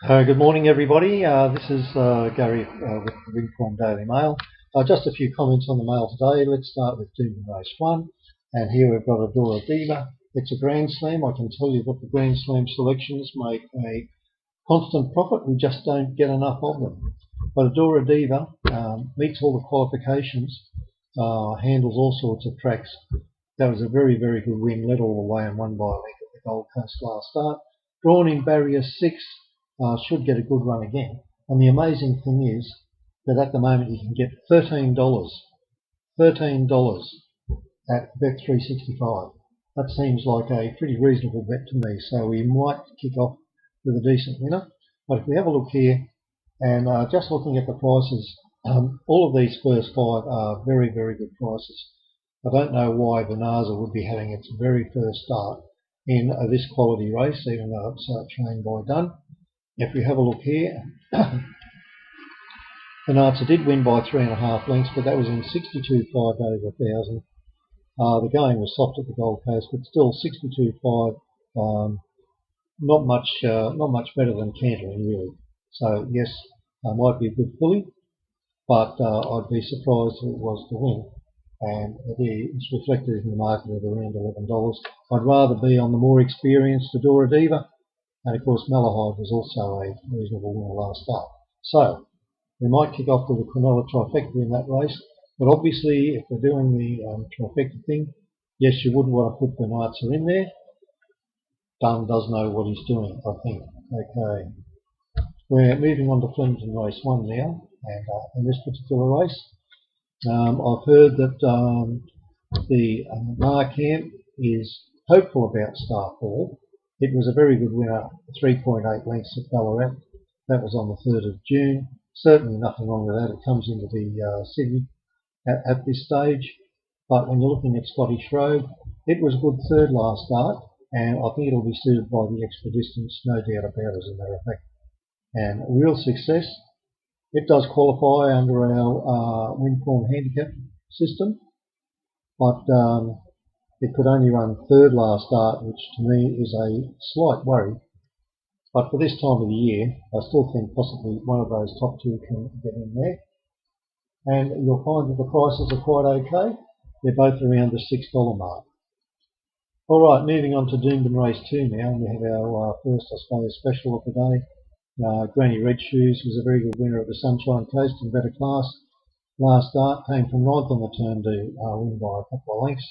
Good morning, everybody. This is Gary with the Windform Daily Mail. Just a few comments on the mail today. Let's start with Doomben Race 1. And here we've got Adora Diva. It's a Grand Slam. I can tell you that the Grand Slam selections make a constant profit. We just don't get enough of them. But Adora Diva meets all the qualifications, handles all sorts of tracks. That was a very, very good win, led all the way and won by a length at the Gold Coast last start. Drawn in barrier 6. Should get a good run again. And the amazing thing is that at the moment you can get $13 at Bet365. That seems like a pretty reasonable bet to me, so we might kick off with a decent winner. But if we have a look here, and just looking at the prices, all of these first five are very, very good prices. I don't know why Bonanza would be having its very first start in this quality race, even though it's trained by Dunn. If we have a look here, Bonanza did win by 3.5 lengths, but that was in 62.5 over 1,000. The going was soft at the Gold Coast, but still 62.5, not much better than Cantering really. So yes, might be a good filly, but I'd be surprised if it was to win. And it's reflected in the market at around $11. I'd rather be on the more experienced Adora Diva. And of course, Malahide was also a reasonable winner last start. So we might kick off with the Quinella trifecta in that race. But obviously, if we're doing the trifecta thing, yes, you wouldn't want to put Bonanza in there. Dunn does know what he's doing, I think. Okay. We're moving on to Flemington Race 1 now. And in this particular race, I've heard that the Markham is hopeful about Star Fall. It was a very good winner, 3.8 lengths at Ballarat. That was on the 3rd of June. Certainly nothing wrong with that. It comes into the city at this stage. But when you're looking at Scottish Road, it was a good third last start, and I think it'll be suited by the extra distance, no doubt about it, as a matter of fact. And a real success. It does qualify under our Windform handicap system, but it could only run third last start, which to me is a slight worry. But for this time of the year, I still think possibly one of those top two can get in there. And you'll find that the prices are quite okay. They're both around the $6 mark. Alright, moving on to Doomben Race 2 now, and we have our first, I suppose, special of the day. Granny Red Shoes was a very good winner of the Sunshine Coast in better class. Last start, came from 9th on the turn to win by a couple of lengths.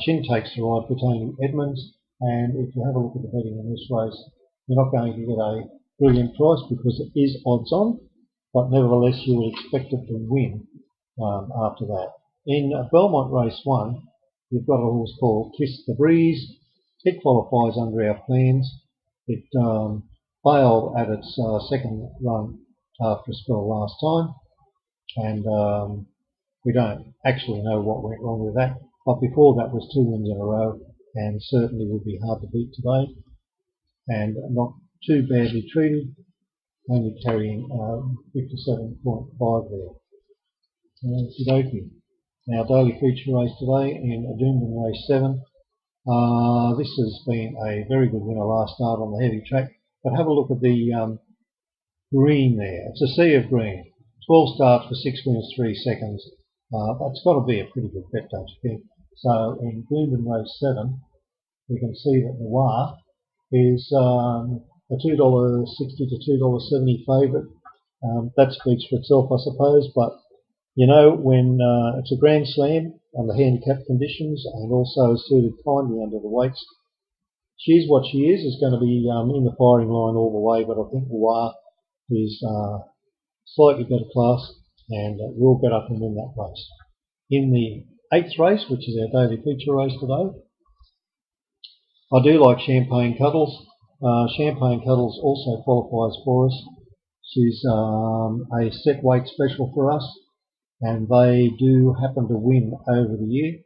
Shin takes the ride for Tony Edmonds, and if you have a look at the betting in this race, you're not going to get a brilliant price because it is odds on, but nevertheless you would expect it to win after that. In Belmont Race 1, you've got a horse called Kiss the Breeze. It qualifies under our plans. It failed at its second run after a spell last time, and we don't actually know what went wrong with that. But before that was 2 wins in a row, and certainly would be hard to beat today, and not too badly treated, only carrying 57.5 there. Okey-dokey. Now, daily feature race today in Doomben Race 7. This has been a very good winner last start on the heavy track, but have a look at the green there. It's a sea of green. 12 starts for 6 wins, 3 seconds. That's got to be a pretty good bet, don't you think? So in Doomben Race 7, we can see that Noir is a $2.60 to $2.70 favourite. That speaks for itself, I suppose, but you know, when it's a Grand Slam under handicap conditions and also suited kindly under the weights, she's what she is going to be in the firing line all the way, but I think Noir is slightly better class and will get up and win that race. In the 8th race, which is our daily feature race today, I do like Champagne Cuddles. Champagne Cuddles also qualifies for us. She's a set weight special for us, and they do happen to win over the year.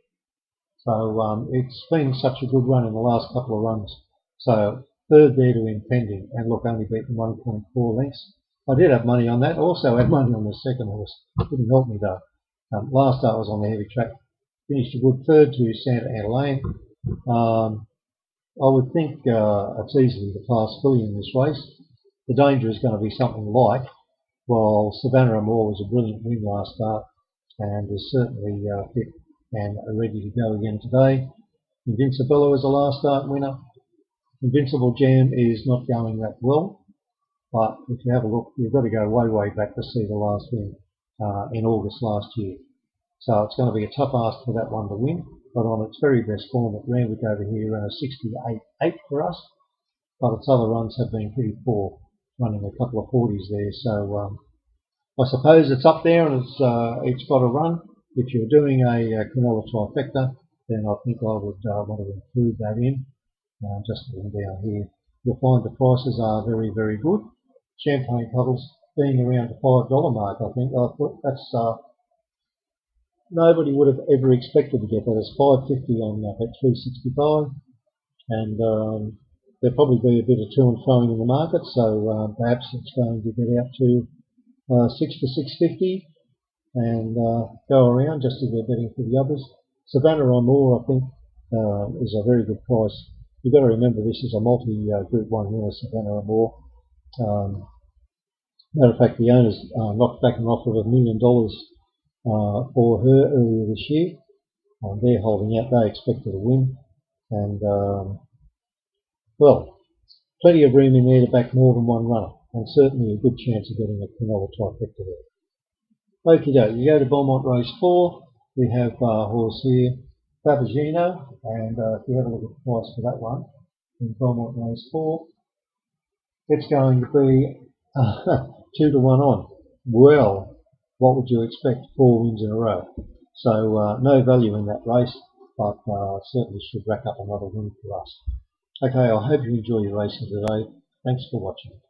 So it's been such a good run in the last couple of runs. So third there to Impending, and look, only beaten 1.4 lengths. I did have money on that. Also had money on the second horse. It didn't help me though. Last start was on the heavy track. Finished a good third to Santa Ana Lane. I would think it's easily the class filly in this race. The danger is going to be something like, well, Savannah Amore was a brilliant win last start and is certainly fit and ready to go again today. Invincibella is a last start winner. Invincible Jam is not going that well, but if you have a look, you've got to go way back to see the last win in August last year. So it's going to be a tough ask for that one to win, but on its very best form at Randwick over here, 68.8 for us, but its other runs have been pretty poor, running a couple of 40s there. So I suppose it's up there and it's got a run. If you're doing a canola trifecta, then I think I would want to include that in. Just looking down here, you'll find the prices are very good. Champagne Cuddles being around the $5 mark, I think. I thought that's nobody would have ever expected to get that. It's $5.50 on at $3.65, and there'll probably be a bit of to and froing in the market. So perhaps it's going to get out to $6 to $6.50 and go around just as they're betting for the others. Savannah Amore, I think, is a very good price. You've got to remember this is a multi-group one winner, Savannah Amore. Matter of fact, the owners knocked back an offer of $1 million for her earlier this year. They're holding out. They expect her to win. And, well, plenty of room in there to back more than one runner, and certainly a good chance of getting a canola trifecta there. Okie doke, you go to Belmont Race 4. We have a horse here, Fabagino, and if you have a look at the price for that one in Belmont Race 4, it's going to be 2 to 1 on. Well, what would you expect? 4 wins in a row. So no value in that race, but certainly should rack up another win for us. Okay, I hope you enjoy your racing today. Thanks for watching.